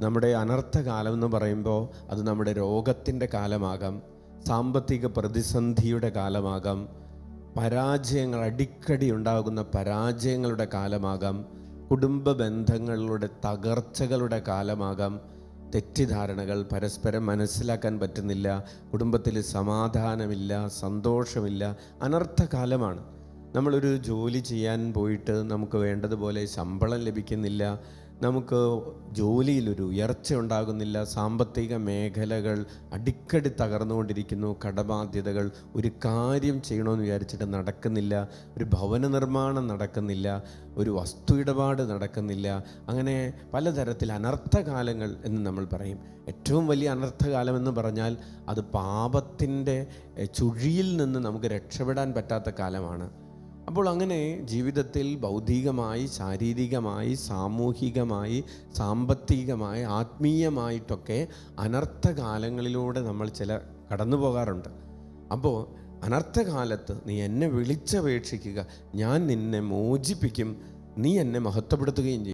നമ്മുടെ അനർത്ഥകാലം എന്ന് പറയുമ്പോൾ അത് നമ്മുടെ രോഗത്തിൻ്റെ കാലമാകാം, സാമ്പത്തിക പ്രതിസന്ധിയുടെ കാലമാകാം, പരാജയങ്ങൾ അടിക്കടി ഉണ്ടാകുന്ന പരാജയങ്ങളുടെ കാലമാകാം, കുടുംബ ബന്ധങ്ങളുടെ തകർച്ചകളുടെ കാലമാകാം, തെറ്റിദ്ധാരണകൾ, പരസ്പരം മനസ്സിലാക്കാൻ പറ്റുന്നില്ല, കുടുംബത്തിൽ സമാധാനമില്ല, സന്തോഷമില്ല, അനർത്ഥകാലമാണ്. നമ്മളൊരു ജോലി ചെയ്യാൻ പോയിട്ട് നമുക്ക് വേണ്ടതുപോലെ ശമ്പളം ലഭിക്കുന്നില്ല, നമുക്ക് ജോലിയിലൊരു ഉയർച്ച ഉണ്ടാകുന്നില്ല, സാമ്പത്തിക മേഖലകൾ അടിക്കടി തകർന്നുകൊണ്ടിരിക്കുന്നു, കടബാധ്യതകൾ, ഒരു കാര്യം ചെയ്യണമെന്ന് വിചാരിച്ചിട്ട് നടക്കുന്നില്ല, ഒരു ഭവന നിർമ്മാണം നടക്കുന്നില്ല, ഒരു വസ്തു ഇടപാട് നടക്കുന്നില്ല. അങ്ങനെ പലതരത്തിൽ അനർത്ഥകാലങ്ങൾ എന്ന് നമ്മൾ പറയും. ഏറ്റവും വലിയ അനർത്ഥകാലം എന്ന് പറഞ്ഞാൽ അത് പാപത്തിൻ്റെ ചുഴിയിൽ നിന്ന് നമുക്ക് രക്ഷപ്പെടാൻ പറ്റാത്ത കാലമാണ്. അപ്പോൾ അങ്ങനെ ജീവിതത്തിൽ ഭൗതികമായി, ശാരീരികമായി, സാമൂഹികമായി, സാമ്പത്തികമായി, ആത്മീയമായിട്ടൊക്കെ അനർത്ഥകാലങ്ങളിലൂടെ നമ്മൾ കടന്നു പോകാറുണ്ട്. അപ്പോൾ അനർത്ഥകാലത്ത് നീ എന്നെ വിളിച്ചപേക്ഷിക്കുക, ഞാൻ നിന്നെ മോചിപ്പിക്കും, നീ എന്നെ മഹത്വപ്പെടുത്തുകയും ചെയ്യും.